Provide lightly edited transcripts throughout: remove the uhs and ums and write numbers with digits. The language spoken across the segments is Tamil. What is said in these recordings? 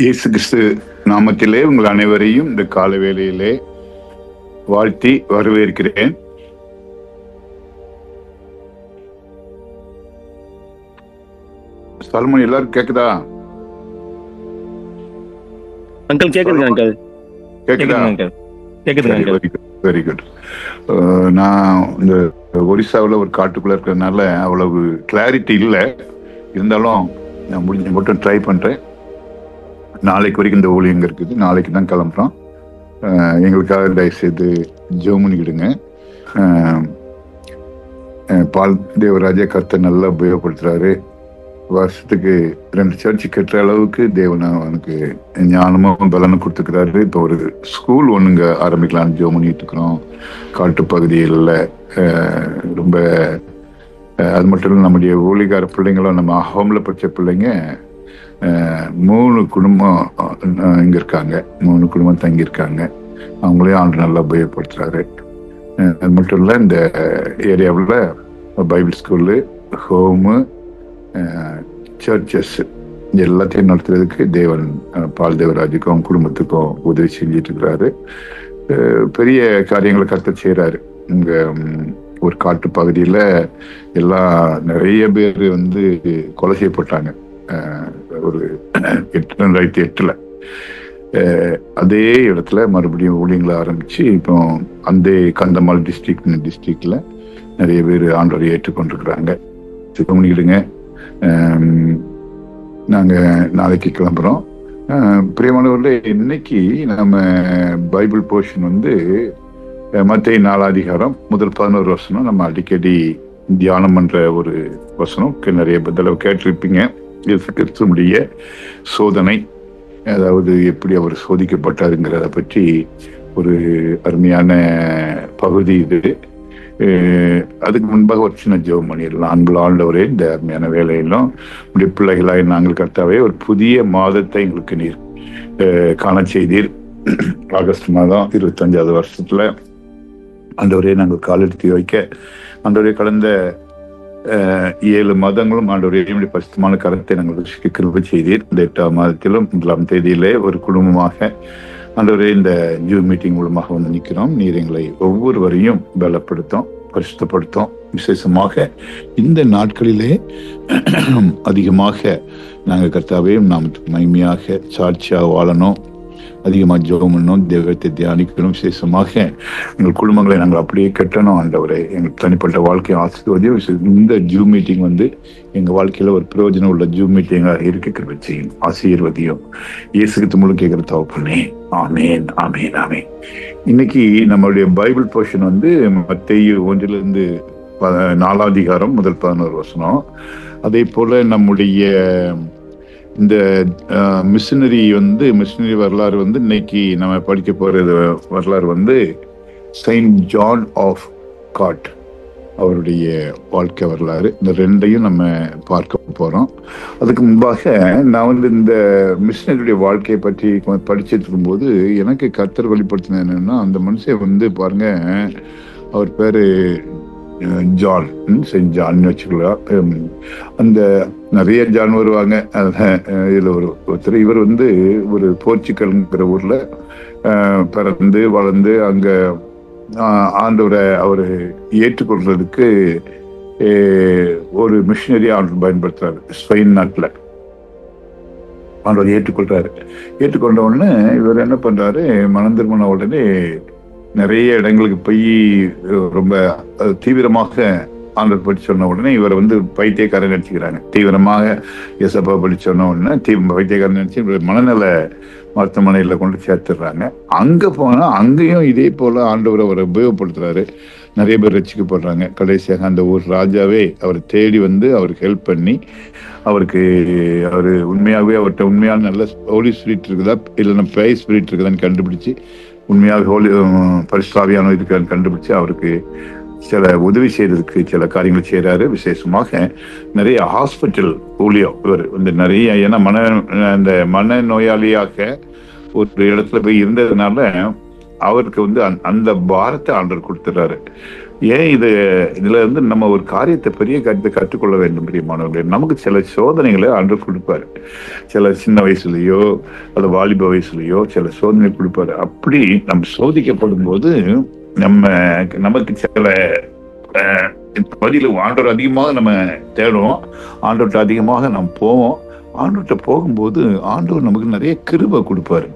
இயேசு கிறிஸ்து நாமத்திலே உங்கள் அனைவரையும் இந்த கால வேளையிலே வாழ்த்தி வரவேற்கிறேன். சல்மன், எல்லாரும் கேக்குதா? அங்கிள் கேக்குதுங்க அங்கிள். கேக்குதா? கேக்குதுங்க அங்கிள். Very good. நான் இந்த ஒரிசாவில் ஒரு காட்டுக்குள்ள இருக்கிறதுனால அவ்வளவு கிளாரிட்டி இல்லை. இருந்தாலும் நான் முடிஞ்ச மட்டும் ட்ரை பண்றேன். நாளைக்கு வரைக்கும் இந்த ஊழியங்க இருக்குது. நாளைக்கு தான் கிளம்புறோம். எங்களுக்காக தயவுசெய்து ஜெபம் பண்ணிக்கிடுங்க. பால் தேவராஜா கர்த்தர் நல்லா உபயோகப்படுத்துறாரு. வருஷத்துக்கு 2 சர்ச்சு கட்டுற அளவுக்கு தேவன் அவனுக்கு ஞானமும் பலனும் கொடுத்துக்கிறாரு. இப்போ ஒரு ஸ்கூல் ஒண்ணுங்க ஆரம்பிக்கலாம்னு ஜெபம் பண்ணிட்டு இருக்கிறோம். காட்டு பகுதிகளில் ரொம்ப அது மட்டும் இல்லை, நம்முடைய ஊழிகார பிள்ளைங்களும் நம்ம ஹோம்ல படிச்ச பிள்ளைங்க 3 குடும்பம் இங்க இருக்காங்க. 3 குடும்பம் தங்கி இருக்காங்க. அவங்களையும் ஆண்டு நல்லா உபயோகப்படுத்துறாரு. அது மட்டும் இல்லை, இந்த ஏரியாவில் பைபிள் ஸ்கூலு, ஹோமு, சர்ச்சஸ் எல்லாத்தையும் நடத்துறதுக்கு தேவன் பால் தேவராஜுக்கும் குடும்பத்துக்கும் உதவி செஞ்சிட்டு இருக்கிறாரு. பெரிய காரியங்களை கர்த்தர் செய்யறாரு. இங்க ஒரு காட்டு பகுதியில நிறைய பேர் கொலை செய்யப்பட்டாங்க. ஒரு 2008 அதே இடத்துல மறுபடியும் ஊழியங்களை ஆரம்பிச்சு இப்போ அந்த கந்தமால் டிஸ்ட்ரிக்ட்ல நிறைய பேர் ஆண்டவரை ஏற்றுக்கொண்டிருக்கிறாங்க. பண்ணிக்கிடுங்க. நாங்க நாளைக்கு கிளம்புறோம். பிரியமானவர்களே, இன்னைக்கு நம்ம பைபிள் போர்ஷன் மத்தேயு 4 முதல் 11 வசனம் நம்ம அடிக்கடி தியானம் பண்ற ஒரு வசனம். நிறைய தடவை கேட்டிருப்பீங்க. இயேசு கிறிஸ்துவுடைய சோதனை, அதாவது எப்படி அவர் சோதிக்கப்பட்டாருங்கிறத பற்றி ஒரு அருமையான பகுதி இது. அதுக்கு முன்பாக ஒரு சின்ன ஜெபம் பண்ணிடலாம். அன்புள்ள ஆண்டவரே, இந்த அருமையான வேலையிலும் உடைய பிள்ளைகளாய் நாங்கள் கர்த்தாவே ஒரு புதிய மாதத்தை எங்களுக்கு நீர் காண செய்தீர். ஆகஸ்ட் மாதம் 25வது வருஷத்துல ஆண்டவரே நாங்கள் காலெடுத்து வைக்க ஆண்டவரே கடந்த 7 மாதங்களும் ஆண்டவரே பரிசுத்தமான கரத்தை நாங்கள் கிருபை செய்தீர். இந்த 8ஆம் மாதத்திலும் 1ஆம் தேதியிலே ஒரு குடும்பமாக ஆண்டவரே இந்த ஜூம் மீட்டிங் மூலமாக நிற்கிறோம். நீர் எங்களை ஒவ்வொருவரையும் பலப்படுத்தும், பரிசுத்தப்படுத்தும். விசேஷமாக இந்த நாட்களிலே அதிகமாக நாங்கள் கர்த்தாவே நாமத்துக்கு மகிமையாக சாட்சியாக வாழணும், அதிகமாக ஜெபம் பண்ணணும், தெய்வத்தை தியானிக்கணும். விசேஷமாக எங்கள் குடும்பங்களை நாங்கள் அப்படியே கட்டணும். ஆண்டவரே, எங்கள் தனிப்பட்ட வாழ்க்கையை ஆசீர்வதியும். இந்த ஜூம் மீட்டிங் எங்கள் வாழ்க்கையில் ஒரு பிரயோஜனம் உள்ள ஜூம் மீட்டிங்காக இருக்க செய்யும். ஆசீர்வதியும். இயேசுக்கு முழு கேட்கிற தவப்பனே. ஆமேன், ஆமேன், ஆமேன். இன்னைக்கு நம்மளுடைய பைபிள் போர்ஷன் மத்தேயு 1 முதல் 11 வசனம். அதே போல நம்முடைய இந்த மிஷினரி வரலாறு இன்னைக்கு நம்ம படிக்க போறது வரலாறு செயின்ட் ஜான் ஆஃப் காட், அவருடைய வாழ்க்கை வரலாறு. இந்த 2ஐயும் நம்ம பார்க்க போறோம். அதுக்கு முன்பாக நான் இந்த மிஷினரியுடைய வாழ்க்கையை பற்றி படிச்சுட்டு இருக்கும்போது எனக்கு கர்த்தர் வெளிப்படுத்தின என்னன்னா, அந்த மனுஷன் பாருங்க, அவர் பேரு ஜான், செயின்ட் ஜான் வச்சுக்கலாம். அந்த நிறைய ஜான் வருவாங்க. இதுல ஒருத்தர், இவர் ஒரு போர்ச்சுகல்ங்கிற ஊர்ல பிறந்து வளர்ந்து அங்க ஆண்டவரை அவரு ஏற்றுக்கொள்றதுக்கு ஒரு மிஷினரி ஆண்டவர் பயன்படுத்துறாரு. ஸ்பெயின் நாட்டுல ஆண்டவர் ஏற்றுக்கொண்ட உடனே இவர் என்ன பண்றாரு, மனம் திரும்பின உடனே நிறைய இடங்களுக்கு போய் ரொம்ப தீவிரமாக ஆண்டவர் படி சொன்ன உடனே இவரை பைத்தியக்காரன் நினைச்சுக்கிறாங்க. தீவிரமாக இயேசப்பா படி சொன்ன உடனே பைத்தியக்காரன் நினைச்சு மனநல மருத்துவமனையில கொண்டு சேர்த்துடுறாங்க. அங்க போனா அங்கேயும் இதே போல ஆண்டவர் அவரை உபயோகப்படுத்துறாரு. நிறைய பேர் ரசிக்கப்படுறாங்க. கடைசியாக அந்த ஊர் ராஜாவே அவரை தேடி அவருக்கு ஹெல்ப் பண்ணி அவரு உண்மையாகவே அவர்கிட்ட உண்மையான நல்ல ஹோலி ஸ்பிரிட் இருக்குதா இல்லைன்னா பேய் ஸ்பிரிட் இருக்குதான்னு கண்டுபிடிச்சு, உண்மையாக ஹோலி பரிசுத்தாவியானவர் இருக்கான்னு கண்டுபிடிச்சு அவருக்கு சில உதவி செய்யறதுக்கு சில காரியங்கள் செய்யறாரு. விசேஷமாக நிறைய ஹாஸ்பிட்டல் ஊழியம் இவர் நிறைய, ஏன்னா அந்த மனநோயாளியாக ஒரு இடத்துல போய் இருந்ததுனால அவருக்கு அந்த பாரத்தை ஆண்டவர் கொடுத்துறாரு. ஏன் இதுல இருந்து நம்ம ஒரு பெரிய காரியத்தை கற்றுக்கொள்ள வேண்டும் பிரியமானவர்களே. நமக்கு சில சோதனைகளை ஆண்டவர் கொடுப்பாரு. சில சின்ன வயசுலயோ அல்ல வாலிப வயசுலயோ சில சோதனை கொடுப்பாரு. அப்படி நம்ம சோதிக்கப்படும் போது நமக்கு சில பதில் ஆண்டவர் அதிகமாக நம்ம தேடுவோம், ஆண்டவர்கிட்ட அதிகமாக நம்ம போவோம். ஆண்டவர்கிட்ட போகும்போது ஆண்டவர் நமக்கு நிறைய கிருபை கொடுப்பாரு.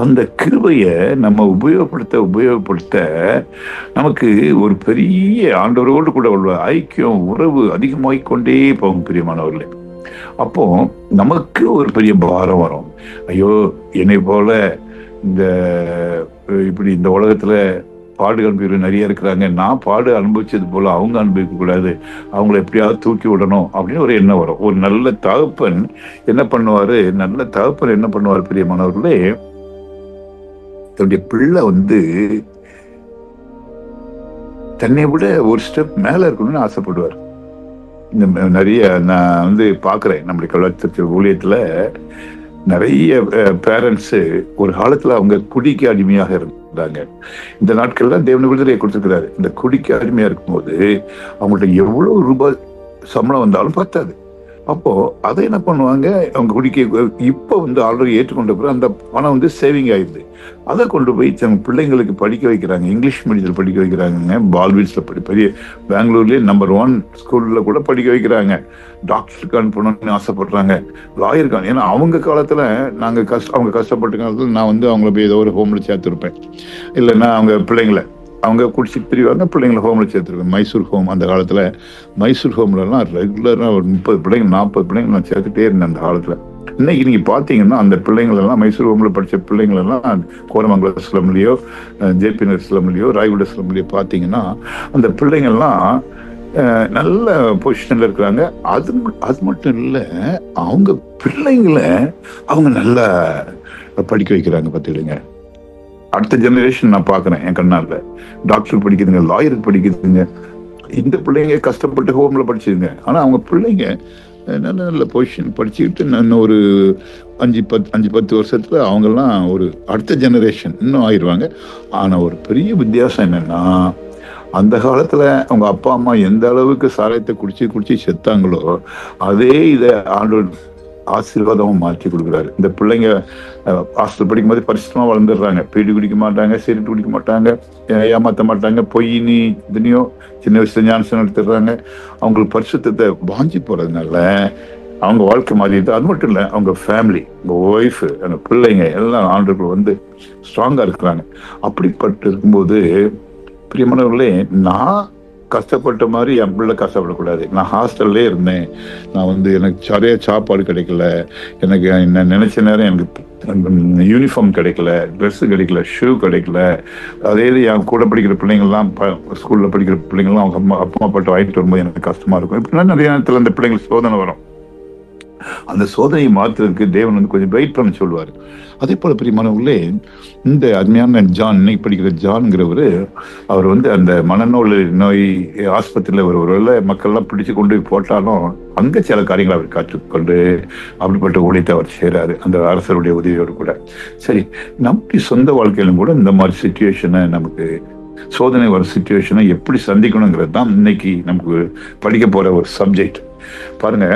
அந்த கிருபைய நம்ம உபயோகப்படுத்த நமக்கு ஒரு பெரிய ஆண்டவரோடு கூட உள்ள ஐக்கியம், உறவு அதிகமாகிக் கொண்டே போகும் பிரியமானவர்களே. அப்போ நமக்கு ஒரு பெரிய பாரம் வரும். ஐயோ, என்னை போல இப்படி இந்த உலகத்துல பாடு அனுபவிகள் நிறைய இருக்கிறாங்க, நான் பாடு அனுபவிச்சது போல அவங்க அனுபவிக்க கூடாது, அவங்கள எப்படியாவது தூக்கி விடணும் அப்படின்னு ஒரு எண்ணம் வரும். ஒரு நல்ல தகப்பன் என்ன பண்ணுவாரு பிரியமானவர்களே, தன்னுடைய பிள்ளை தன்னை விட ஒரு ஸ்டெப் மேல இருக்கணும்னு ஆசைப்படுவார். இந்த நிறைய நான் பாக்குறேன் நம்முடைய கலாச்சார ஊழியத்துல நிறைய பேரண்ட்ஸ் ஒரு காலத்துல அவங்க குடிக்கு அடிமையாக இருந்தாங்க. இந்த நாட்கள்ல தேவன் விடுதலையை கொடுத்திருக்கிறாரு. இந்த குடிக்கு அடிமையா இருக்கும்போது அவங்கள்ட்ட எவ்வளவு ரூபாய் சம்பளம் வந்தாலும் பத்தாது. அப்போ அதை என்ன பண்ணுவாங்க, அவங்க குடிக்க இப்ப ஆல்ரெடி ஏற்றுக்கொண்ட பிறகு அந்த பணம் சேவிங் ஆயிடுது. அதை கொண்டு போய் தங்க பிள்ளைங்களுக்கு படிக்க வைக்கிறாங்க. இங்கிலீஷ் மீடியத்தில் படிக்க வைக்கிறாங்க. பால்வீட்ஸ்ல பெரிய பெங்களூர்லயே நம்பர் 1 ஸ்கூல்ல கூட படிக்க வைக்கிறாங்க. டாக்டருக்கு அனுப்பணும்னு ஆசைப்படுறாங்க, லாயருக்கு. ஏன்னா அவங்க காலத்துல அவங்க கஷ்டப்பட்ட காலத்துல நான் அவங்கள போய் ஏதோ ஒரு ஹோம்ல சேர்த்துருப்பேன், இல்லைன்னா அவங்க குடிச்சிட்டு பிரிவாங்க, பிள்ளைங்களை ஹோம்ல சேர்த்துருவேன். மைசூர் ஹோம், அந்த காலத்துல மைசூர் ஹோம்லாம் ரெகுலரா ஒரு 30 பிள்ளைங்க 40 பிள்ளைங்க நான் சேர்த்துட்டே இருந்தேன் அந்த காலத்துல. இன்னைக்கு நீங்க பாத்தீங்கன்னா அந்த பிள்ளைங்கள் எல்லாம் மைசூர் ஹோம்ல படிச்ச பிள்ளைங்கள் எல்லாம் கோரமங்கலம் ஸ்லம்லயோ, ஜேபி நகர் ஸ்லம்லயோ, ராய்குட ஸ்லம்லயோ பாத்தீங்கன்னா அந்த பிள்ளைங்கள்லாம் நல்ல பொசிஷன்ல இருக்கிறாங்க. அது மட்டும் இல்ல, அவங்க பிள்ளைங்களை அவங்க நல்லா படிக்க வைக்கிறாங்க. பாத்துக்கிடுங்க, அடுத்த ஜெனரேஷன் நான் பாக்குறேன் என் கண்ணால. டாக்டருக்கு படிக்குதுங்க, லாயருக்கு படிக்குதுங்க. இந்த பிள்ளைங்க கஷ்டப்பட்டு ஹோம்ல படிச்சுதுங்க, ஆனா அவங்க பிள்ளைங்க நல்ல நல்ல பொசிஷன் படிச்சுக்கிட்டு இன்னும் ஒரு 5-10 வருஷத்துல அவங்கெல்லாம் ஒரு அடுத்த ஜெனரேஷன் இன்னும் ஆயிடுவாங்க. ஆனா ஒரு பெரிய வித்தியாசம் என்னன்னா, அந்த காலத்துல அவங்க அப்பா அம்மா எந்த அளவுக்கு சாராயத்தை குடிச்சு செத்தாங்களோ அதே இதை ஆண்டவர் ஆசீர்வாதமா மாற்றி கொடுக்குறாரு. இந்த பிள்ளைங்க ஹாஸ்டல் படிக்கும் போது பரிசுத்தமா வளர்ந்துடுறாங்க. பீடி குடிக்க மாட்டாங்க, சிகரெட் குடிக்க மாட்டாங்க, ஏமாத்த மாட்டாங்க, பொய்னி இதுனையோ சின்ன வயசுல ஞானசனம் எடுத்துடுறாங்க. அவங்களுக்கு பரிசுத்தத்தை வாஞ்சி போறதுனால அவங்க வாழ்க்கை மாறிடுது. அது மட்டும் இல்ல, அவங்க ஃபேமிலி, அவங்க ஒய்ஃப், அந்த பிள்ளைங்க எல்லாம் ஆண்டவர்கள் ஸ்ட்ராங்கா இருக்கிறாங்க. அப்படிப்பட்டு இருக்கும்போது பிரியமானவர்களே, நான் கஷ்டப்பட்ட மாதிரி என் பிள்ளை கஷ்டப்படக்கூடாது. நான் ஹாஸ்டல்லே இருந்தேன், நான் எனக்கு சரியா சாப்பாடு கிடைக்கல, எனக்கு என்ன நினைச்ச நேரம் எனக்கு யூனிஃபார்ம் கிடைக்கல, ட்ரெஸ் கிடைக்கல, ஷூ கிடைக்கல. அதே என் கூட படிக்கிற பிள்ளைங்கள்லாம் ஸ்கூல்ல படிக்கிற பிள்ளைங்கள்லாம் அவங்க அப்பா அப்பாட்ட வாங்கிட்டு வரும்போது எனக்கு கஷ்டமா இருக்கும். இப்படின்னா நிறைய நேரத்துல அந்த பிள்ளைங்களுக்கு சோதனை வரும். அந்த சோதனையை மாற்றுறதுக்கு தேவன் கொஞ்சம் வெயிட் பண்ண சொல்லுவாரு. அதே போல பிரியமானவர்களே, இந்த அருமையான ஜான், இன்னைக்கு படிக்கிற ஜான்ங்கிறவரு, அவர் அந்த மனநோய் ஆஸ்பத்திரியில ஒருவேளை மக்கள்லாம் பிடிச்சு கொண்டு போட்டாலும் அங்க சில காரியங்களை அவர் கற்றுக்கொண்டு அப்படிப்பட்ட ஊழியத்தை அவர் செய்யறாரு, அந்த அரசருடைய உதவியோடு கூட. சரி, நம்முடைய சொந்த வாழ்க்கையிலும் கூட இந்த மாதிரி சிச்சுவேஷனை, நமக்கு சோதனை வர சிச்சுவேஷனை எப்படி சந்திக்கணுங்கிறது தான் இன்னைக்கு நமக்கு படிக்க போற ஒரு சப்ஜெக்ட். பாருங்க,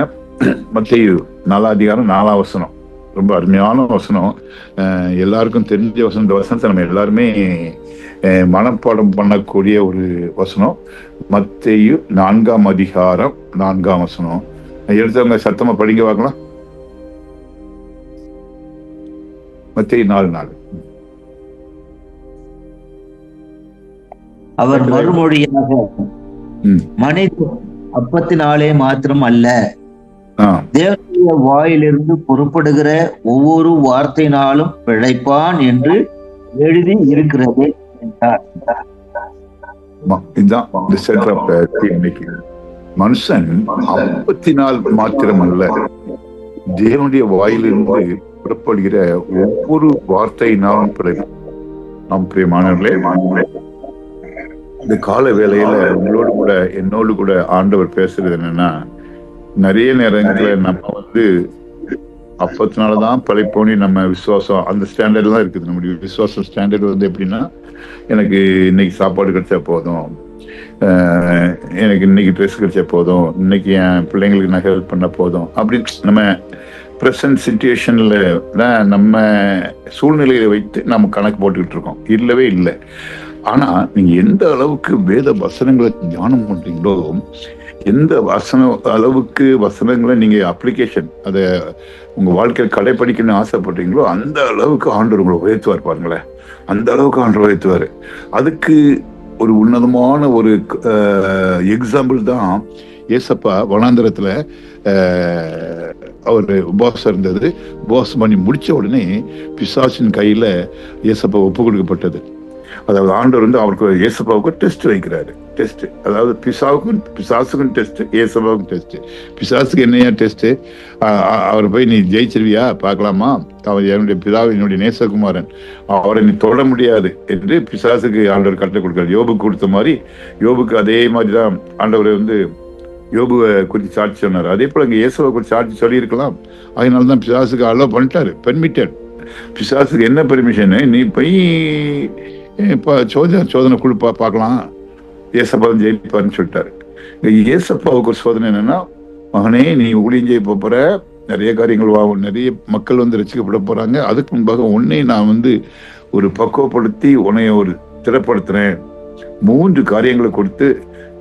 மத்தேயு 4:4 ரொம்ப அருமையான வசனம். எல்லாருக்கும் தெரிஞ்ச வசனம். இந்த வசனத்தை நம்ம எல்லாருமே மனப்பாடம் பண்ணக்கூடிய ஒரு வசனம். மத்தேயு 4:4 எடுத்தவங்க சத்தமா படிக்க பார்க்கலாம். மத்தேயு 4:4. அவர் மறுமொழியாக, மனித அப்பத்தினாலே மாத்திரம் அல்ல, தேவனுடைய வாயிலிருந்து புறப்படுகிற ஒவ்வொரு வார்த்தையினாலும் பிழைப்பான் என்று எழுதி இருக்கிறது என்றார். மனுஷன் அப்பத்தினால் மாத்திரம் அல்ல, தேவனுடைய வாயிலிருந்து புறப்படுகிற ஒவ்வொரு வார்த்தையினாலும் பிழைப்பான். நாம் பிரியமானவர்களே, இந்த கால வேளையில உங்களோடு கூட என்னோடு கூட ஆண்டவர் பேசுறது என்னன்னா, நிறைய நேரத்துல நம்ம அப்பத்தினாலதான் பழைப்போனி நம்ம விசுவாசம் அந்த ஸ்டாண்டர்ட் தான் இருக்குது. நம்முடைய விசுவாசம் ஸ்டாண்டர்ட் எப்படின்னா, எனக்கு இன்னைக்கு சாப்பாடு கிடைச்சா போதும், எனக்கு இன்னைக்கு ட்ரெஸ் கிடைச்சா போதும், இன்னைக்கு என் பிள்ளைங்களுக்கு நான் ஹெல்ப் பண்ண போதும் அப்படின்னு நம்ம ப்ரெசன்ட் சிச்சுவேஷன்ல தான் நம்ம சூழ்நிலையை வைத்து நம்ம கணக்கு போட்டுக்கிட்டு இருக்கோம். இல்லவே இல்லை. ஆனா நீங்க எந்த அளவுக்கு வேத வசனங்களை தியானம் பண்றீங்களோ, எந்த அளவுக்கு வசனங்களை நீங்க அப்ளிகேஷன் அதை உங்க வாழ்க்கையில் கடைபிடிக்கணும்னு ஆசைப்படுறீங்களோ அந்த அளவுக்கு ஆண்டவர் உங்களை உயர்த்துவார். பாருங்களேன், அந்த அளவுக்கு ஆண்டவர் உயர்த்துவார். அதுக்கு ஒரு உன்னதமான ஒரு எக்ஸாம்பிள் தான் ஏசப்பா வனாந்தரத்துல அவர் உபவாசம் இருந்தது. உபவாசம் பண்ணி முடிச்ச உடனே பிசாசின் கையில ஏசப்பா ஒப்பு கொடுக்கப்பட்டது. அதாவது ஆண்டவர் வந்து அவருக்கு ஏசப்பாவுக்கு டெஸ்ட் வைக்கிறாரு. டெஸ்ட், அதாவது பிசாசுக்கும் டெஸ்ட், ஏசப்பாவுக்கும் டெஸ்ட். பிசாசுக்கு என்னையா டெஸ்ட்? அவர் போய் நீ ஜெயிச்சிருவியா பார்க்கலாமா, அவர் என்னுடைய பிதாவை என்னுடைய நேசகுமாரன், அவரை நீ தொட முடியாது என்று பிசாசுக்கு ஆண்டவர் கட்டளை கொடுக்கிறார். யோபுக்கு கொடுத்த மாதிரி யோபுக்கு அதே மாதிரிதான் ஆண்டவர் வந்து யோபுவை குறித்து சாட்சி சொன்னார். அதே போல இங்க இயேசுவை குறித்து சாட்சி சொல்லியிருக்கலாம். அதனாலதான் பிசாசுக்கு அலோ பண்ணிட்டாரு, பெர்மிட்டட். பிசாசுக்கு என்ன பெர்மிஷனு? நீ போய் சோதனை கொடுப்பா பார்க்கலாம், ஏசப்பா ஜெயிப்பாருன்னு சொல்லிட்டாரு. ஏசப்பாவுக்கு ஒரு சோதனை என்னன்னா, மகனே நீ ஊழியம் செய்ய போற, நிறைய காரியங்கள் ஆகும், நிறைய மக்கள் வந்து ரசிக்கப்பட போறாங்க. அதுக்கு முன்பாக உன்னை நான் வந்து ஒரு பக்குவப்படுத்தி உன்னைய ஒரு திறப்படுத்துறேன். 3 காரியங்களை கொடுத்து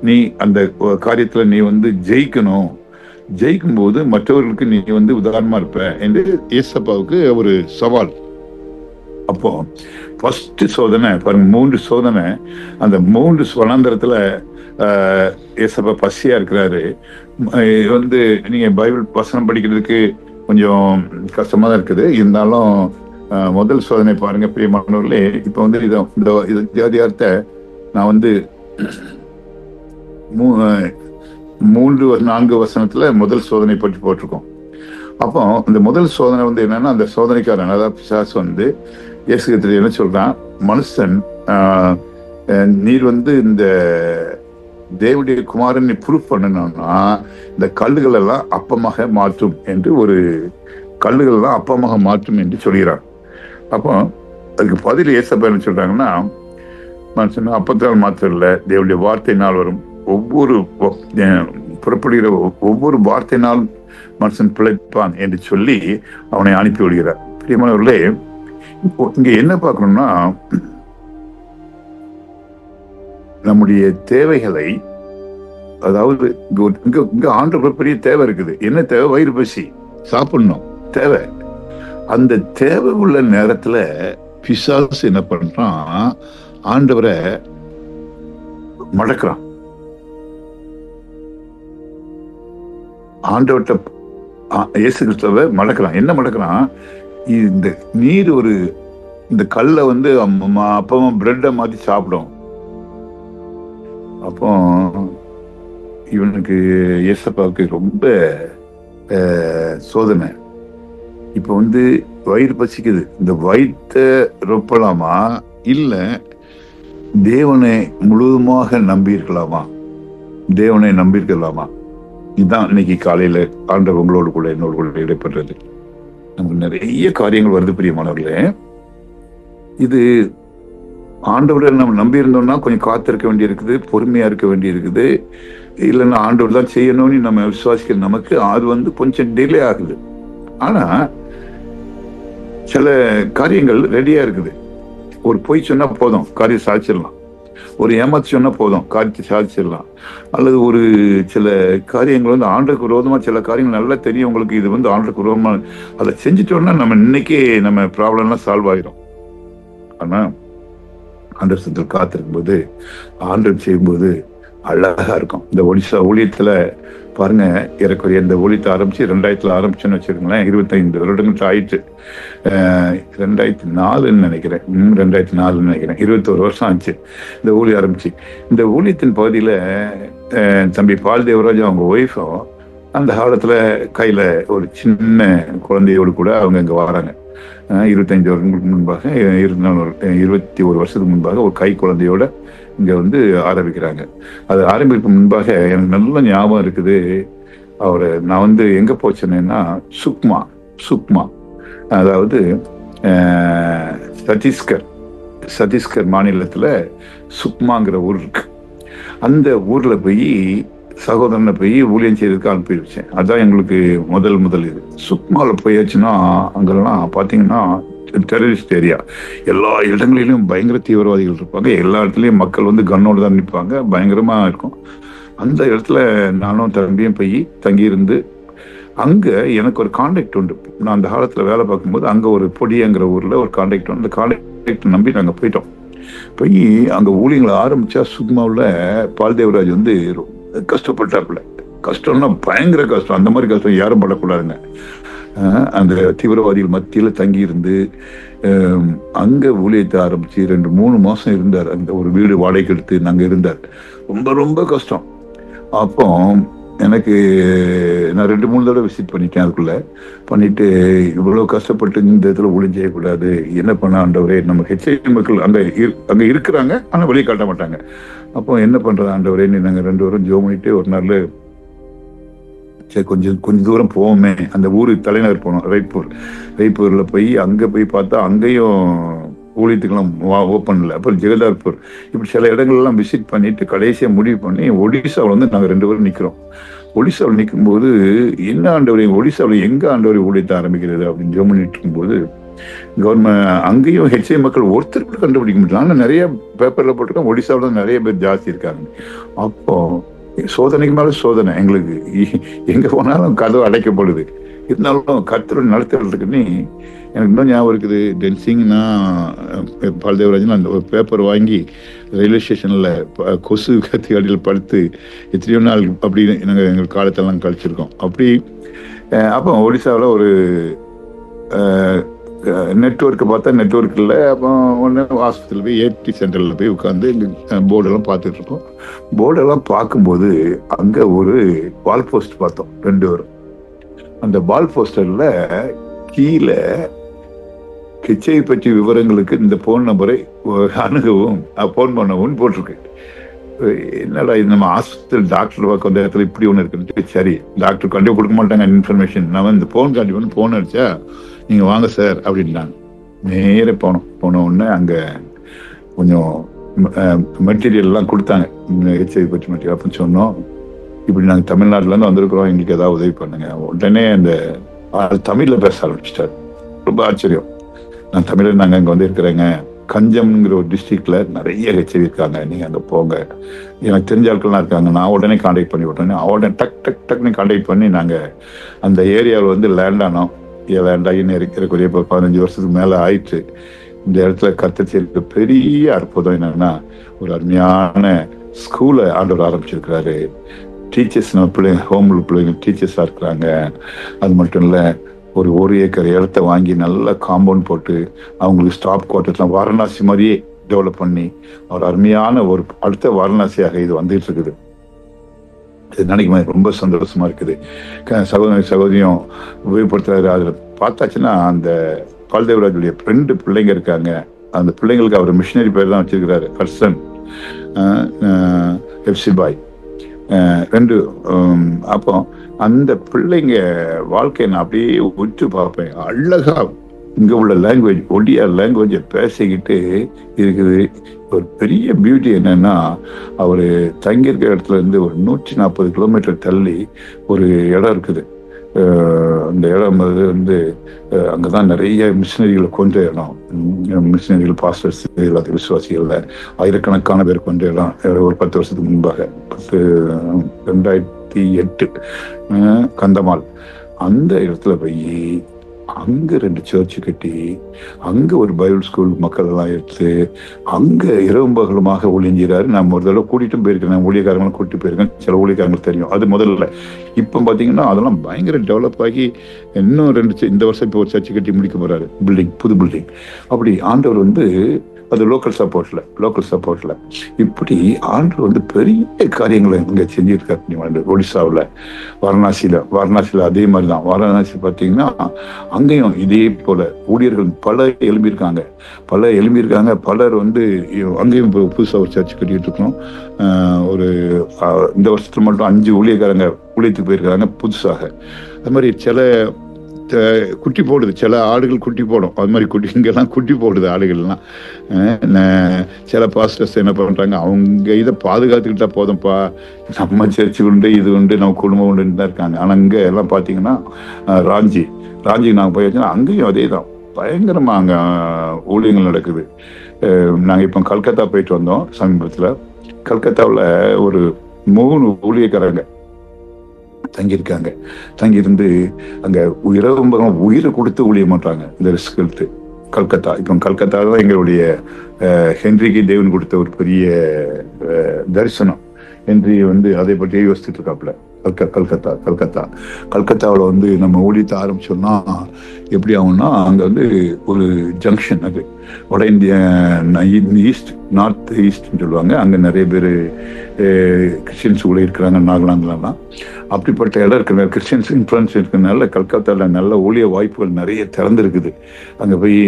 நீ அந்த காரியத்துல நீ வந்து ஜெயிக்கணும். ஜெயிக்கும் போது மற்றவர்களுக்கு நீ வந்து உதாரணமா இருப்ப என்று ஏசப்பாவுக்கு ஒரு சவால். அப்போ ஃபர்ஸ்ட் சோதனை பாருங்க, 3 சோதனை. அந்த 3 வனாந்தரத்துல ஏசப்பா பசியா இருக்கிறாரு. வந்து நீங்க பைபிள் வசனம் படிக்கிறதுக்கு கொஞ்சம் கஷ்டமா தான் இருக்குது. இருந்தாலும் முதல் சோதனை பாருங்க பிரியமானவர்களே. இப்ப வந்து இந்த ஜாதியார்த்த நான் வந்து 3-4 வசனத்துல முதல் சோதனை பற்றி போட்டிருக்கோம். அப்போ இந்த முதல் சோதனை வந்து என்னன்னா, அந்த சோதனைக்காரன் அதாவது பிசாசு வந்து இயேசுகிட்ட என்ன சொல்றான், மனுஷன் நீர் வந்து இந்த தேவனுடைய குமாரன் நீ ப்ரூஃப் பண்ணணும்னா இந்த கல்லுகள் எல்லாம் அப்பமாக மாற்றும் என்று, ஒரு கல்லுகள் எல்லாம் அப்பமாக மாற்றும் என்று சொல்கிறான். அப்போ அதுக்கு பதில் ஏசப்பா என்ன சொல்றாங்கன்னா, மனுஷன் அப்பத்தால் மாத்திரம் இல்லை, தேவனுடைய வார்த்தையினால் வரும், ஒவ்வொரு புறப்படுகிற ஒவ்வொரு வார்த்தையினாலும் மனுஷன் பிழைப்பான் என்று சொல்லி அவனை அனுப்பி விடுகிறார். பிரியமானவர்களே, இங்க என்ன பார்க்கணும்னா, நம்முடைய தேவைகளை, அதாவது இங்க ஆண்டவர் பெரிய தேவை இருக்குது. என்ன தேவை? வயிறு பசி, சாப்பிடணும் தேவை. அந்த தேவை உள்ள நேரத்துல பிசாசு என்ன பண்றான், ஆண்டவரை மடக்கிறான். ஆண்டவர்கிட்ட இயேசு கிறிஸ்துவை மடக்கிறான். என்ன மடக்கிறான்? இந்த நீர் ஒரு இந்த கல்லை வந்து அப்பமா பிரெட்டை மாத்தி சாப்பிடும். அப்போ இவனுக்கு ஏசப்பாவுக்கு ரொம்ப சோதனை. இப்ப வந்து வயிறு பசிக்குது, இந்த வயிற்ற ரொப்பலாமா இல்ல தேவனை முழுவதுமாக நம்பி இருக்கலாமா? தேவனை நம்பி இருக்கலாமா? இதுதான் இன்னைக்கு காலையில ஆண்டவர் உங்களோடு கூட என்னோடு கூட இடைப்படுறது. நமக்கு நிறைய காரியங்கள் வருது பிரியமானவர்களே. இது ஆண்டவரை நம்ம நம்பி இருந்தோம்னா கொஞ்சம் காத்திருக்க வேண்டி இருக்குது, பொறுமையா இருக்க வேண்டி இருக்குது. இல்லைன்னா ஆண்டவர் தான் செய்யணும்னு நம்ம விசுவாசிக்கிற நமக்கு அது வந்து கொஞ்சம் டிலே ஆகுது. ஆனா சில காரியங்கள் ரெடியா இருக்குது. ஒரு பொய் சொன்னா போதும், காரியம் சாதிச்சிடலாம். ஒரு ஏமாத்தி சொன்னா போதும், காரியத்தை சாதிச்சிடலாம். அல்லது ஒரு சில காரியங்கள் வந்து ஆண்டருக்கு விரோதமா சில காரியங்கள் நல்லா தெரியும் உங்களுக்கு, இது வந்து ஆண்டருக்கு விரோதமா, அதை செஞ்சுட்டோம்னா நம்ம இன்னைக்கே நம்ம ப்ராப்ளம்லாம் சால்வ் ஆயிரும். ஆனா ஆண்டவர் சத்தில் காத்திருக்கும் போது, ஆண்டவர் செய்யும்போது அழகா இருக்கும். இந்த ஒடிசா ஊழியத்துல பாருங்க, ஏறக்குறைய இந்த ஊழியத்தை ஆரம்பிச்சு 2000 ஆரம்பிச்சுன்னு வச்சிருக்கீங்களேன், 25 வருடங்கள் ஆயிடுச்சு. 2004 நினைக்கிறேன், 2004 நினைக்கிறேன், 21 வருஷம் ஆச்சு இந்த ஊழியம் ஆரம்பிச்சு. இந்த ஊழியத்தின் பகுதியில தம்பி பால் தேவராஜ் அவங்க ஒய்ஃபும் அந்த காலத்துல கையில ஒரு சின்ன குழந்தையோடு கூட அவங்க இங்க வராங்க. 25 வருடங்களுக்கு முன்பாக, 21 வருஷத்துக்கு முன்பாக ஒரு கை குழந்தையோட இங்க வந்து ஆரம்பிக்கிறாங்க. அது ஆரம்பிக்க முன்பாக எனக்கு நல்ல ஞாபகம் இருக்குது. நான் வந்து எங்க போச்சேன்னா சுக்மா, அதாவது சத்தீஸ்கர் மாநிலத்துல சுக்மாங்கிற ஊர் இருக்கு. அந்த ஊர்ல போய் சகோதரனை போய் ஊழியம் செய்யறதுக்கு அனுப்பி வச்சேன். அதுதான் எங்களுக்கு முதல் இது. சுக்மால போயாச்சுன்னா அங்கெல்லாம் பாத்தீங்கன்னா டெரரிஸ்ட் ஏரியா, எல்லா இடங்களிலும் பயங்கர தீவிரவாதிகள் இருப்பாங்க, எல்லா இடத்துலயும் மக்கள் வந்து கன்னோட தான் நிற்பாங்க, பயங்கரமா இருக்கும். அந்த இடத்துல நானும் தம்பியும் போய் தங்கியிருந்து அங்க எனக்கு ஒரு கான்டாக்ட் உண்டு. நான் அந்த காலத்துல வேலை பார்க்கும்போது அங்க ஒரு பொடியங்கிற ஊர்ல ஒரு கான்டாக்ட் உண்டு. அந்த கான்டாக்ட் நம்பி நாங்க போயிட்டோம். போய் அங்க ஊழியங்களை ஆரம்பிச்சா சுக்மாவில் பால்தேவராஜ் வந்து ரொம்ப கஷ்டப்பட்டாப்புல. கஷ்டம்னா பயங்கர கஷ்டம், அந்த மாதிரி கஷ்டம் யாரும் படக்கூடாதுங்க. அந்த தீவிரவாதிகள் மத்தியில தங்கி இருந்து அங்க ஊழியத்தை ஆரம்பிச்சு 2-3 மாசம் இருந்தார். அந்த ஒரு வீடு வாடகைக்கு எடுத்து நாங்க இருந்தார். ரொம்ப ரொம்ப கஷ்டம். அப்போ எனக்கு நான் 2-3 தடவை விசிட் பண்ணிட்டேன். அதுக்குள்ள பண்ணிட்டு இவ்வளவு கஷ்டப்பட்டு இந்த இடத்துல ஊழியம் செய்யக்கூடாது, என்ன பண்ண ஆண்டவரே, நம்ம ஹெச்ஐவி மக்கள் அங்க இருக்கிறாங்க, ஆனா வெளியே காட்ட மாட்டாங்க. அப்போ என்ன பண்றது ஆண்டவரேன்னு நாங்க 2 பேரும் ஜெபம் பண்ணிட்டு ஒரு நாள் சரி கொஞ்சம் தூரம் போவோமே, அந்த ஊரு தலைநகர் போனோம், ரைப்பூர்ல போய் அங்க போய் பார்த்தா அங்கேயும் ஊழியத்துக்கெல்லாம் ஓப்பன்ல. அப்புறம் ஜெகதார்பூர், இப்படி சில இடங்கள்லாம் விசிட் பண்ணிட்டு கடைசியா முடிவு பண்ணி ஒடிசாவில் வந்து நாங்கள் 2 பேரும் நிற்கிறோம். ஒடிசாவில் நிற்கும் போது என்ன ஆண்டவரை, ஒடிசாவில் எங்க ஆண்டவரை ஊழியத்தை ஆரம்பிக்கிறது அப்படின்னு ஜெபம் பண்ணிட்டு இருக்கும்போது கவர்மெண்ட் அங்கேயும் ஹெச்ஐ மக்கள் ஒருத்தர் கூட கண்டுபிடிக்க முடியல. ஆனால் நிறைய பேப்பர்ல போட்டிருக்கோம், ஒடிசாவில் தான் நிறைய பேர் ஜாஸ்தி இருக்காங்க. அப்போ சோதனைக்கு மேல சோதனை எங்களுக்கு, எங்க போனாலும் கதவு அடைக்கப்படுது. இருந்தாலும் கர்த்தரோட நடத்துறதுக்குன்னு எனக்கு இன்னும் ஞாபகம் இருக்குது. டென்சிங்னா பால்தேவராஜன் அந்த ஒரு பேப்பர் வாங்கி ரயில்வே ஸ்டேஷன்ல கொசு கத்தி அடியில் படுத்து எத்தனையோ நாள் அப்படி நாங்கள் எங்கள் காலத்தெல்லாம் கழிச்சிருக்கோம். அப்படி அப்போ ஒடிசாவில் ஒரு நெட்ஒர்க்கை பார்த்தா நெட்ஒர்க் இல்லை. அப்போ ஒன்று ஆஸ்பத்திரியில் போய் ஏடி சென்டரில் போய் உட்காந்து போர்டெல்லாம் பார்த்துட்டு இருக்கோம். போர்டெல்லாம் பார்க்கும்போது அங்கே ஒரு வால் போஸ்ட் பார்த்தோம் 2 பேரும். அந்த வால் போஸ்டர்ல கீழே ஹெச்ஐவி பற்றி விவரங்களுக்கு இந்த போன் நம்பரை அணுகவும் போன் பண்ணவும் போட்டிருக்கு. என்னடா இது, நம்ம ஆஸ்பத்திரி டாக்டர் பார்க்க வந்த இடத்துல இப்படி ஒன்று இருக்குன்னு. சரி, டாக்டர் கண்டிப்பாக கொடுக்க மாட்டாங்க இன்ஃபர்மேஷன். நான் இந்த போன் கண்டிப்பாக போன் அடிச்சா நீங்க வாங்க சார் அப்படின்ட்டாங்க. நேர போன உடனே அங்க கொஞ்சம் மெட்டீரியல் எல்லாம் கொடுத்தாங்க, ஹெச்ஐவி பற்றி மெட்டீரியல். அப்படின்னு சொன்னோம், இப்படி நாங்கள் தமிழ்நாட்டுல இருந்து வந்திருக்கிறோம், எங்களுக்கு ஏதாவது உதவி பண்ணுங்க. உடனே அந்த தமிழ்ல பேச ஆரம்பிச்சிட்டாரு. ரொம்ப ஆச்சரியம். நான் தமிழர், நாங்க அங்க வந்து இருக்கிறேங்க, கஞ்சம்ங்கிற ஒரு டிஸ்ட்ரிக்ட்ல நிறைய ஹெச்ஐவி இருக்காங்க, நீங்க அங்க போங்க, எனக்கு தெரிஞ்ச ஆட்கள்லாம் இருக்காங்க. நான் உடனே கான்டாக்ட் பண்ணி விட்டேன். உடனே டக்குன்னு கான்டாக்ட் பண்ணி நாங்க அந்த ஏரியாவில் வந்து லேண்ட் ஆனோம். லேண்ட் ஆகின்னு இருக்கிறக்கூடிய 15 வருஷத்துக்கு மேல ஆயிடுச்சு. இந்த இடத்துல கர்த்தர் செய்த பெரிய அற்புதம் என்னன்னா, ஒரு அருமையான ஸ்கூலை ஆண்டவர் ஆரம்பிச்சிருக்கிறாரு. டீச்சர்ஸ், நம்ம பிள்ளைங்க ஹோம்ல பிள்ளைங்க டீச்சர்ஸா இருக்கிறாங்க. அது மட்டும் இல்ல, ஒரு ஏக்கர் இடத்த வாங்கி நல்லா காம்பவுண்ட் போட்டு அவங்களுக்கு ஸ்டாப் குவார்டர்ஸ்லாம் வாரணாசி மாதிரியே டெவலப் பண்ணி ஒரு அருமையான ஒரு அடுத்த வாரணாசியாக இது வந்துட்டு இருக்குது. இது நினைக்கும் ரொம்ப சந்தோஷமா இருக்குது. சகோதரியும் உபயோகப்படுத்துறாரு. அதுல பார்த்தாச்சுன்னா அந்த பால்தேவராஜுடைய 2 பிள்ளைங்க இருக்காங்க. அந்த பிள்ளைங்களுக்கு அவர் மிஷினரி பேர் தான் வச்சிருக்கிறாரு, ஹர்சன், எஃப்சிபாய் 2. அப்போ அந்த பிள்ளைங்க வாழ்க்கையை நான் அப்படியே உற்று பார்ப்பேன். அழகா இங்க உள்ள லாங்குவேஜ், ஒடியா லாங்குவேஜை பேசிக்கிட்டு இருக்குது. ஒரு பெரிய பியூட்டி என்னன்னா, அவரு தங்கியிருக்கிற இடத்துல இருந்து ஒரு 140 கிலோமீட்டர் தள்ளி ஒரு இடம் இருக்குது. அந்த இடம் வந்து அங்கதான் நிறைய மிஷினரிகளை கொண்ட இடம். மிஷினரிகள், பாஸ்டர்ஸ், எல்லாத்தையும் விசுவாசிகள்ல ஆயிரக்கணக்கான பேர் கொண்ட இடம். ஒரு 10 வருஷத்துக்கு முன்பாக 2008 கந்தமால் அந்த இடத்துல போய் அங்க 2 சர்ச்சு கட்டி அங்க ஒரு பைபிள் ஸ்கூல் மக்கள் எல்லாம் எடுத்து அங்க இரவும் பகலுமாக ஒளிஞ்சிறாரு. நான் ஒரு தடவை கூட்டிட்டும் போயிருக்கேன், ஊழியக்காரங்களும் கூட்டிட்டு போயிருக்கேன். சில ஊழியக்காரங்களுக்கு தெரியும். அது முதல்ல. இப்ப பாத்தீங்கன்னா அதெல்லாம் பயங்கர டெவலப் ஆகி இன்னும் 2 இந்த வருஷம் இப்போ ஒரு சர்ச்சு கட்டி முடிக்க போறாரு, பில்டிங், புது பில்டிங். அப்படி ஆண்டவர் வந்து அது லோக்கல் சப்போர்ட்ல இப்படி ஆண்டவர் வந்து பெரிய காரியங்களை இங்க செஞ்சிருக்காரு. ஒடிசாவில் வாரணாசியில அதே மாதிரிதான். வாரணாசி பார்த்தீங்கன்னா அங்கேயும் இதே போல ஊழியர்கள் பல எழும்பியிருக்காங்க. பலர் வந்து அங்கேயும் புதுசா ஒரு சர்ச் கட்டிட்டு இருக்கோம். ஒரு இந்த வருஷத்துல மட்டும் 5 ஊழியக்காரங்க ஊழியத்துக்கு போயிருக்காங்க புதுசாக. அது மாதிரி சில குட்டி போடுது, சில ஆடுகள் குட்டி போடும், அது மாதிரி இங்கெல்லாம் குட்டி போடுது ஆடுகள்லாம். சில பாஸ்டர்ஸ் என்ன பண்றாங்க, அவங்க இதை பாதுகாத்துக்கிட்டா போதும்ப்பா, நம்ம சர்ச்சு உண்டு, இது உண்டு, நம்ம குடும்பம் உண்டுன்னு தான் இருக்காங்க. ஆனா இங்க எல்லாம் பாத்தீங்கன்னா ராஞ்சிக்கு நாங்க போய் வச்சோன்னா அங்கேயும் அதே தான், பயங்கரமா அங்க ஊழியங்கள் நடக்குது. நாங்க இப்போ கல்கத்தா போயிட்டு வந்தோம் சமீபத்துல. கல்கத்தாவில் ஒரு 3 ஊழியக்காரங்க தங்கியிருக்காங்க. தங்கியிருந்து அங்க உயிரை கொடுத்து ஊழியம் பண்றாங்க இந்த ரிஸ்க் எடுத்து. கல்கத்தா, இப்போ கல்கத்தா தான் எங்களுடைய ஹென்ரிக்கு தேவன் கொடுத்த ஒரு பெரிய தரிசனம். ஹென்றி அதை பற்றியே யோசிச்சுட்டு இருக்காப்புல. கல்கத்தாவில் நம்ம ஊழியத்தை ஆரம்பிச்சோம்னா எப்படி ஆகும்னா, அங்க ஒரு ஜங்ஷன், அது வட இந்திய ஈஸ்ட், நார்த் ஈஸ்ட்னு சொல்லுவாங்க. அங்க நிறைய பேர் கிறிஸ்டியன்ஸ் கூட இருக்கிறாங்க, நாகாலாந்துலாம். அப்படிப்பட்ட இடம் இருக்கிற கிறிஸ்டியன்ஸ் இன்ஃப்ளூயன்ஸ் இருக்கிறதுனால கல்கத்தாவில் நல்ல ஊழிய வாய்ப்புகள் நிறைய திறந்துருக்குது. அங்கே போய்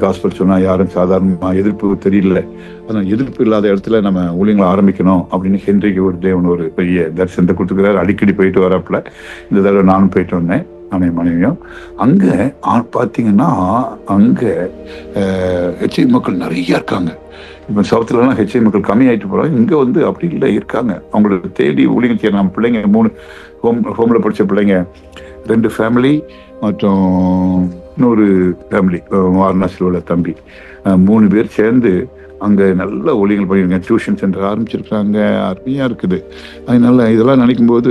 காஸ்பல் சொன்னால் யாரும் சாதாரணமாக எதிர்ப்பு தெரியல. ஆனால் எதிர்ப்பு இல்லாத இடத்துல நம்ம ஊழியங்களை ஆரம்பிக்கணும் அப்படின்னு ஹென்ரிக்கு ஒரு தேவன் ஒரு பெரிய தரிசனத்தை கொடுத்துக்கிறாரு. அடிக்கடி போயிட்டு வரப்பல இந்த தடவை நானும் போயிட்டு வந்தேன், நானும் மனைவியும். அங்கே பார்த்தீங்கன்னா அங்கே ஹெச்ஐ மக்கள் நிறைய இருக்காங்க. இப்போ சவுத்துலலாம் ஹெச்ஐ மக்கள் கம்மியாயிட்டு போகிறாங்க. இங்கே அப்படி இல்லை, இருக்காங்க. அவங்கள தேடி ஊழியர்கள் செய்ய நம்ம பிள்ளைங்க 3 ஹோமில் படித்த பிள்ளைங்க, 2 ஃபேமிலி மற்றும் இன்னொரு ஃபேமிலி வாரணாசியில் உள்ள தம்பி, 3 பேர் சேர்ந்து அங்கே நல்ல ஊழியர்கள் பண்ணிருங்க. டியூஷன் சென்டர் ஆரம்பிச்சிருக்காங்க, அருமையாக இருக்குது. அதனால இதெல்லாம் நினைக்கும் போது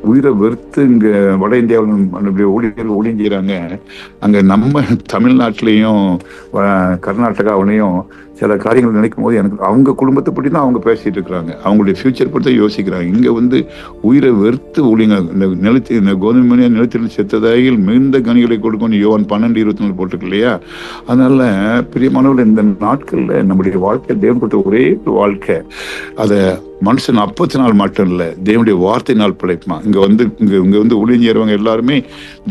உயிரை வெறுத்து இங்கே வட இந்தியாவில் ஊழியர்கள் ஊழியம் செய்கிறாங்க. அங்கே நம்ம தமிழ்நாட்டிலையும் கர்நாடகாவிலையும் சில காரியங்கள் நினைக்கும் போது எனக்கு அவங்க குடும்பத்தை பற்றி தான் அவங்க பேசிட்டு இருக்கிறாங்க, அவங்களுடைய ஃபியூச்சர் பற்றி தான் யோசிக்கிறாங்க. இங்கே உயிரை வெறுத்து ஊழியங்க. இந்த கோதுமை மணியா நிலத்தில் செத்ததாயில் மிகுந்த கனிகளை கொடுக்கும் யோவான் 12:24 போட்டிருக்கு இல்லையா? அதனால பிரியமானவர்கள், இந்த நாட்கள்ல நம்முடைய வாழ்க்கை தேவன் கொடுத்த ஒரே வாழ்க்கை. அதை மனுஷன் 40 நாள் மட்டும் இல்லை, தேவனுடைய வார்த்தையினால் பிழைப்பான். இங்க ஊழியம் செய்யறவங்க எல்லாருமே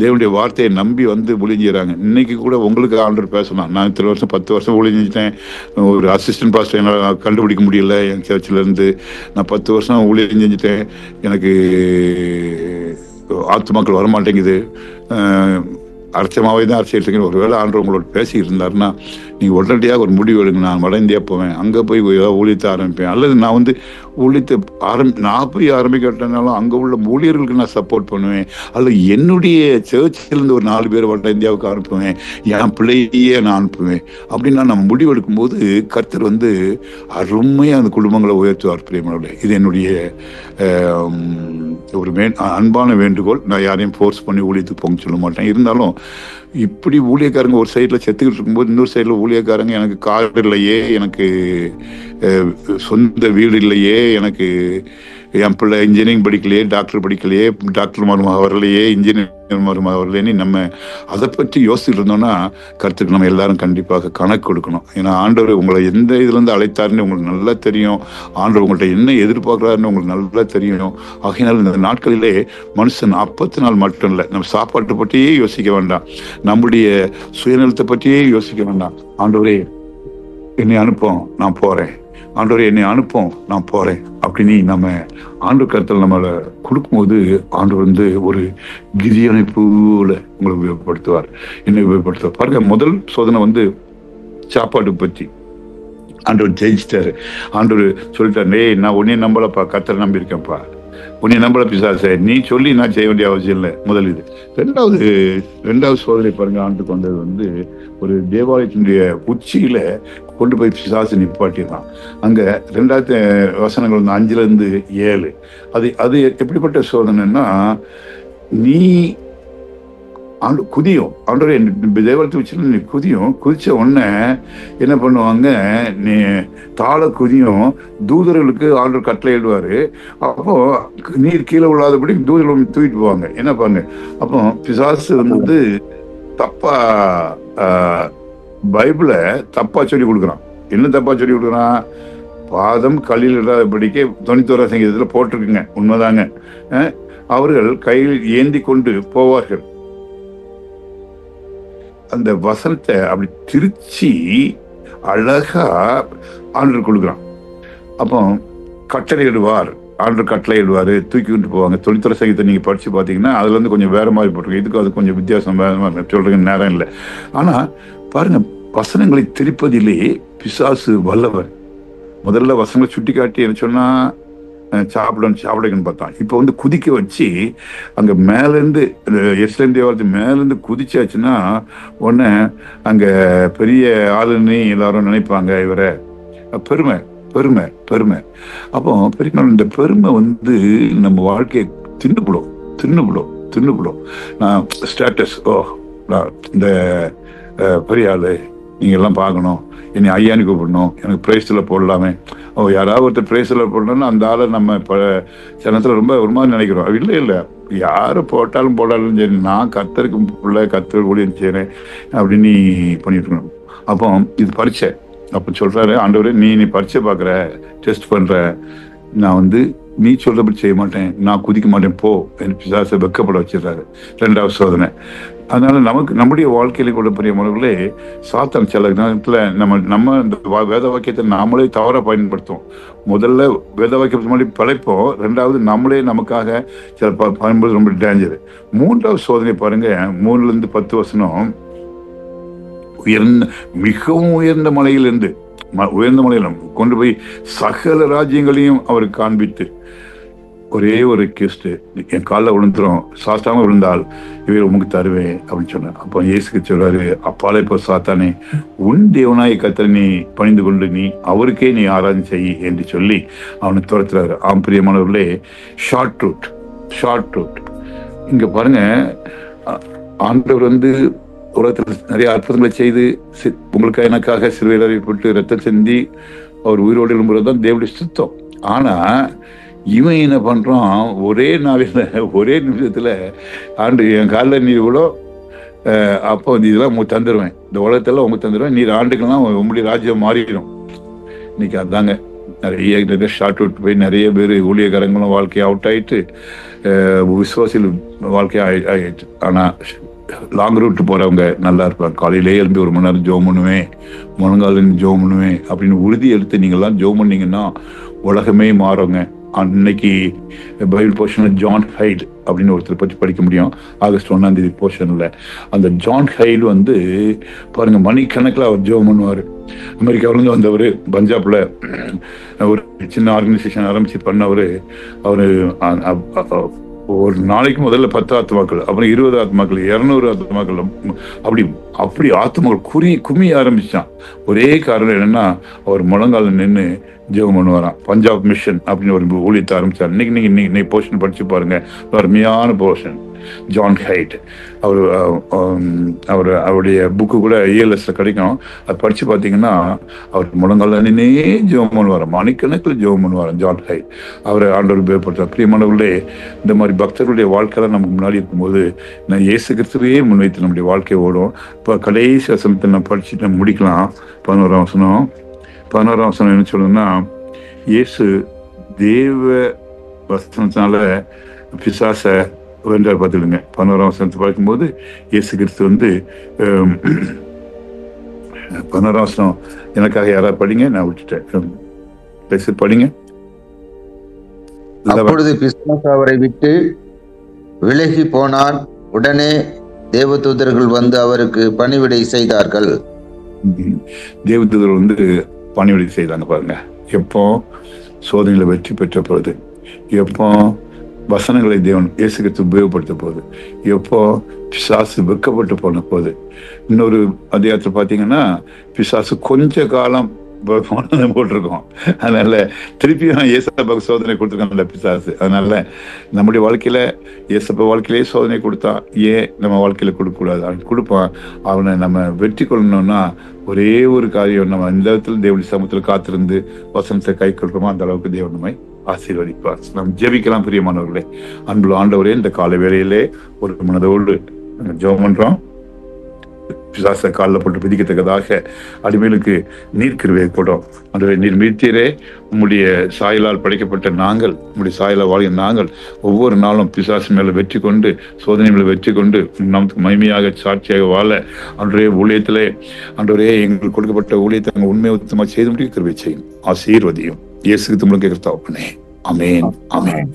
தேவனுடைய வார்த்தையை நம்பி ஊழியம் செய்யறாங்க. இன்னைக்கு கூட உங்களுக்கு ஆண்டவர் பேசலாம். நான் இத்தனை வருஷம் 10 வருஷம் ஊழியம் செஞ்சுட்டேன், ஒரு அசிஸ்டன்ட் பாஸ்டர் என்னால் கண்டுபிடிக்க முடியல என் சர்ச்சில் இருந்து. நான் 10 வருஷம் ஊழியம் செஞ்சுட்டேன், எனக்கு ஆத்துமாக்கள் வரமாட்டேங்குது, அர்ச்சமாவே தான் அரைச்சிட்டு இருக்கேன். ஒருவேளை ஆண்டவர் உங்களோட பேசிக்கிட்டு இருந்தாருன்னா நீங்கள் உடனடியாக ஒரு முடிவு எடுங்க. நான் வட இந்தியா போவேன், அங்கே போய் ஊழியத்தை ஆரம்பிப்பேன். அல்லது நான் ஊழியத்தை நான் போய் ஆரம்பிக்கிட்டனாலும் அங்கே உள்ள ஊழியர்களுக்கு நான் சப்போர்ட் பண்ணுவேன். அல்லது என்னுடைய சர்ச்சிலேருந்து ஒரு 4 பேர் வட இந்தியாவுக்கு அனுப்புவேன், என் பிள்ளையே நான் அனுப்புவேன் அப்படின்னா நம்ம முடிவு எடுக்கும்போது கர்த்தர் அருமையாக அந்த குடும்பங்களை உயர்த்துவார். பிரியமானவர்களே, இது என்னுடைய ஒரு அன்பான வேண்டுகோள். நான் யாரையும் ஃபோர்ஸ் பண்ணி ஊழியத்துக்கு போங்க சொல்ல மாட்டேன். இருந்தாலும் இப்படி ஊழியக்காரங்க ஒரு சைடில் செத்துக்கிட்டு இருக்கும்போது இன்னொரு சைடில் ஊழியக்காரங்க எனக்கு கார் இல்லையே, எனக்கு சொந்த வீடு இல்லையே, எனக்கு என் பிள்ளை இன்ஜினியரிங் படிக்கலையே, டாக்டர் படிக்கலையே, டாக்டர் மருமக வரலையே, இன்ஜினியர் மருமக வரலையேன்னு நம்ம அதை பற்றி யோசிச்சுட்டு இருந்தோம்னா கருத்துக்கு நம்ம எல்லாரும் கண்டிப்பாக கணக்கு கொடுக்கணும். ஏன்னா ஆண்டவர் உங்களை எந்த இதுலேருந்து அழைத்தாருன்னு உங்களுக்கு நல்லா தெரியும். ஆண்டவர் உங்கள்கிட்ட என்ன எதிர்பார்க்குறாருன்னு உங்களுக்கு நல்லா தெரியும். ஆகையினால் இந்த நாட்களிலே மனுஷன் 40 நாள் மட்டும் இல்லை, நம்ம சாப்பாட்டை பற்றியே யோசிக்க வேண்டாம், நம்முடைய சுயநலத்தை பற்றியே யோசிக்க வேண்டாம். ஆண்டவரே என்னை அனுப்போம், நான் போறேன், ஆண்டவரே என்னை அனுப்போம், நான் போறேன் அப்படின்னு நம்ம ஆண்டு கருத்தில் நம்மளை கொடுக்கும்போது ஆண்டவர் ஒரு கிரியனை போல உங்களை உபயோகப்படுத்துவார், என்னை உபயோகப்படுத்துவார். பாருங்க, முதல் சோதனை சாப்பாடு பற்றி. ஆண்டவர் ஜெயிச்சிட்டாரு. ஆண்டவர் சொல்லிட்டாரு, நான் உன்னைய நம்பலப்பா, கர்த்தரை நம்பியிருக்கேன்ப்பா, உன்னை நம்பல பிசாசே, நீ சொல்லி நான் செய்ய வேண்டிய அவசியம் இல்லை. முதல் இது. ரெண்டாவது சோதனை பாருங்க, ஆண்டு கொண்டது ஒரு தேவாலயத்தினுடைய உச்சியில கொண்டு போய் பிசாசு நிப்பாட்டிடலாம். அங்க 2 வசனங்கள் 5-7. அது எப்படிப்பட்ட சோதனைன்னா, நீ குதியும், ஆண்டவரே தேவலத்தை வச்சு நீ குதிச்ச உடனே என்ன பண்ணுவாங்க, நீ தாழ குதியும், தூதர்களுக்கு ஆண்டவர் கட்டளையிடுவாரு. அப்போ நீர் கீழே விழாதபடி தூதர்கள் தூக்கிட்டு போவாங்க. என்ன பாருங்க, அப்போ பிசாசு தப்பா பைபிளை தப்பா சொல்லி கொடுக்குறான். என்ன தப்பா சொல்லி கொடுக்குறான்? பாதம் கல்லில் இல்லாதபடிக்கு 91 சங்கீதத்துல போட்டிருக்குங்க, உண்மைதாங்க. அவர்கள் கையில் ஏந்தி கொண்டு போவார்கள். அந்த வசனத்தை அப்படி திருச்சி அழகா ஆண்டவர் கொடுக்குறான். அப்போ கட்டளையிடுவார் ஆண்டர் கட்டளை இடுவாரு, தூக்கி விட்டு போவாங்க. தொழில்துறை சங்கீதத்தை நீங்க படிச்சு பார்த்தீங்கன்னா அதுல இருந்து கொஞ்சம் வேற மாதிரி போட்டிருக்கு. இதுக்கு அது கொஞ்சம் வித்தியாசம் வேற மாதிரி சொல்றதுக்கு நேரம் இல்லை. ஆனா பாருங்க, வசனங்களை திரிப்பதிலே பிசாசு வல்லவர். முதல்ல வசனங்களை சுட்டி காட்டி என்ன சொன்னா சாப்பிடுங்கன்னு பார்த்தான். இப்ப வந்து குதிக்க வச்சு அங்க மேலேருந்து எஸ்லேம் தேவாலயத்து மேலேருந்து குதிச்சாச்சுன்னா உடனே அங்க பெரிய ஆளுன்னு எல்லாரும் நினைப்பாங்க இவரை. பெருமை பெருமை பெருமை. அப்போ பெரிய இந்த பெருமை வந்து நம்ம வாழ்க்கையை தின்னுபிடும். நான் ஸ்டேட்டஸ், இந்த பெரிய ஆளு, நீங்க எல்லாம் பார்க்கணும், என்னை ஐயானு கூப்பிடணும், எனக்கு பிரைஸ்ல போடலாமே. யாராவது ஒருத்தர் பிரைஸ்ல போடணும்னா அந்த ஆளை நம்ம இப்போ ஜனத்துல ரொம்ப ஒரு மாதிரி நினைக்கிறோம். இல்லை, யாரு போட்டாலும் சரி, நான் கர்த்தருக்கு பிள்ளை, கர்த்தர் ஊழியம் செய்யறேன் அப்படின்னு நீ பண்ணிட்டு இருக்கணும். அப்போ இது பரீட்சை. அப்ப சொல்றாரு ஆண்டவரே, நீ பரீட்சை பாக்குற, டெஸ்ட் பண்ற, நான் வந்து நீ சொல்றபடி செய்ய மாட்டேன், நான் குதிக்க மாட்டேன், போ என்று பிசாசை வெக்கப்பட வச்சிடறாரு. 2வது சோதனை. அதனால நம்முடைய வாழ்க்கையில கூட பெரிய முறைகளே சாத்தான் சில நேரத்துல நம்ம இந்த வேத வாக்கியத்தை நாமளே தவறா பயன்படுத்தும். முதல்ல வேத வாக்கியத்தை மாதிரி படைப்போம், 2வது நம்மளே நமக்காக சில பயன்படுத்த ரொம்ப டேஞ்சர். 3வது சோதனை பாருங்க, 3ல 10 வசனம். மிகவும் உயர்ந்த மலையிலிருந்து கொண்டு போய் சகல ராஜ்யங்களையும் அவருக்கு காண்பித்து, ஒரே ஒரு கிறிஸ்து என் காலில் விழுந்துரும், சாஸ்தாம விழுந்தால் இவர் உமக்கு தருவேன் அப்படின்னு சொன்னார். அப்போ இயேசுக்கு சொல்றாரு, அப்பாலே இப்போ சாத்தானே, உன் தேவனாய் கர்த்தரை நீ பணிந்து கொண்டு நீ அவருக்கே நீ ஆராதனை செய் என்று சொல்லி அவனை துரத்துறாரு. பிரியமானவர்களே, ஷார்ட் ரூட். இங்க பாருங்க, ஆண்டவர் வந்து உலகத்தில் நிறைய அற்புதங்களை செய்து உங்களுக்கு எனக்காக சிலுவையில் அறையப்பட்டு ரத்தம் சிந்தி அவர் உயிரோடு எழும்புறதுதான் தேவனுடைய சுத்தம். ஆனா இவன் என்ன பண்றான், ஒரே நாளில் ஒரே நிமிஷத்துல ஆண்டு என் காலில் நீர் கூட அப்போ வந்து இதெல்லாம் உங்களுக்கு தந்துடுவேன், இந்த உலகத்தெல்லாம் உங்களுக்கு தந்துடுவேன், நீர் ஆண்டுக்கெல்லாம் உங்களுடைய ராஜ்யம் மாறிடும். இன்னைக்கு அதாங்க நிறைய ஷார்ட் அவுட் போய் நிறைய பேர் ஊழியக்காரங்களும் வாழ்க்கையை அவுட் ஆயிட்டு, விசுவாசிகள் வாழ்க்கையை ஆயிட்டு. ஆனா லாங் ரூட் போறவங்க நல்லா இருப்பாங்க. காலையிலே எழுந்து 1 மணி நேரம் ஜோம் பண்ணுவேன், முழங்கால ஜோம் பண்ணுவேன் அப்படின்னு உறுதி எடுத்து நீங்கெல்லாம் ஜோம் பண்ணீங்கன்னா உலகமே மாறுங்க. அன்னைக்கு பைபிள் போர்ஷன்ல ஜான் ஹைட் அப்படின்னு ஒருத்தர் பற்றி படிக்க முடியும். ஆகஸ்ட் 1ஆம் தேதி போர்ஷன்ல அந்த ஜான் ஹைட் வந்து பாருங்க, மணிக்கணக்கில் அவர் ஜோம் பண்ணுவார். அமெரிக்காவிலேருந்து வந்தவர், பஞ்சாப்ல ஒரு சின்ன ஆர்கனைசேஷன் ஆரம்பிச்சு பண்ணவர். அவரு ஒரு நாளைக்கு முதல்ல 10 ஆத்மாக்கள், அப்புறம் 20 ஆத்மாக்கள், 200 ஆத்மாக்கள், அப்படி ஆத்மாக்கள் குமிய ஆரம்பிச்சான். ஒரே காரணம் என்னன்னா, அவர் முழங்கால நின்று ஜெபம் பண்ணுவாராம். பஞ்சாப் மிஷன் அப்படின்னு ஒரு ஊழியத்தை ஆரம்பிச்சார். இன்னைக்கு போர்ஷன் படிச்சு பாருங்க, அருமையான போர்ஷன். ஜான் ஹைட் அவருடைய புக்கு கூட ELSல கிடைக்கும். அது படிச்சு பார்த்தீங்கன்னா அவர் முழங்கால நின்னே ஜெபம் பண்ணுவார், மணிக்கணக்கில் ஜெபம் பண்ணுவார் ஜான் ஹைட். அவரை ஆண்டவர் பேர்படுத்தார். பிரியமானவர்களே, இந்த மாதிரி பக்தர்களுடைய வாழ்க்கையெல்லாம் நமக்கு முன்னாடி இருக்கும்போது நான் இயேசு கிறிஸ்துவையே முன்வைத்து நம்முடைய வாழ்க்கை ஓடும். இப்போ கடைசி வசனத்தை நான் படிச்சுட்டு முடிக்கலாம். 11ஆம் வசனம் என்ன சொல்லுன்னா, இயேசு தேவ வசனத்தினால பிசாச வென்றார். பார்த்துடுங்க. 11ஆம் வசனத்தை பார்க்கும்போது இயேசு கிறிஸ்து வந்து 11ஆம் வசனம் எனக்காக யாராவது படிங்க, நான் விட்டுட்டேன், படிங்க. அப்பொழுது பிசாசு அவரை விட்டு விலகி போனார். உடனே தேவதூதர்கள் வந்து அவருக்கு பணிவிடை செய்தார்கள். தேவதூதர்கள் வந்து பணிவிடை செய்தாங்க. பாருங்க, எப்போ சோதனையில வெற்றி பெற்ற போது, எப்போ வசனங்களை தேவன் இயேசு கிறிஸ்து உபயோகப்படுத்த போது, எப்போ பிசாசு வெக்கப்பட்டு போன போது. இன்னொரு அதிகாரத்தில் பார்த்தீங்கன்னா பிசாசு கொஞ்ச காலம் போட்டிருக்கோம். அதனால திருப்பியும் ஏசப்பாவுக்கு சோதனை கொடுத்துருக்காங்கல்ல பிசாசு. அதனால நம்முடைய வாழ்க்கையில ஏசப்பா வாழ்க்கையிலேயே சோதனை கொடுத்தா ஏன் நம்ம வாழ்க்கையில கொடுக்க கூடாது? அவன் கொடுப்பான். அவனை நம்ம வெற்றி கொள்ளணும்னா ஒரே ஒரு காரியம், நம்ம இந்த இடத்துல தேவனுடைய சமூகத்தில் காத்திருந்து வசனத்தை கை கொள்றோமோ அந்த அளவுக்கு தேவன் நம்மை ஆசீர்வதிப்பார். நாம் ஜெபிக்கலாம். பிரியமானவர்களே, அன்புள்ள ஆண்டவரே, இந்த காலை வேளையிலே ஒரு மனதோடு ஜெபம் பண்றோம். பிசாச காலில் போட்டு பிதிக்கத்தக்கதாக அடிமைகளுக்கு நீர் கிருபையை கொடும். அந்த நீர் மீட்சியரே, உம்முடைய சாயலால் படைக்கப்பட்ட நாங்கள், உம்முடைய சாயலால் வாழ்கிற நாங்கள் ஒவ்வொரு நாளும் பிசாசு மேல வெற்றி கொண்டு, சோதனை மேல வெற்றி கொண்டு நமக்கு மகிமையாக சாட்சியாக வாழ அன்றைய ஊழியத்திலே அன்றைய எங்களுக்கு கொடுக்கப்பட்ட ஊழியத்தை உண்மை உத்தமாக செய்து முடிக்க கிருபை செய்யும். ஆசீர்வதியும். இயேசுக்கு தமிழ் கேட்கிறதாப்பனே, அமேன், அமேன்.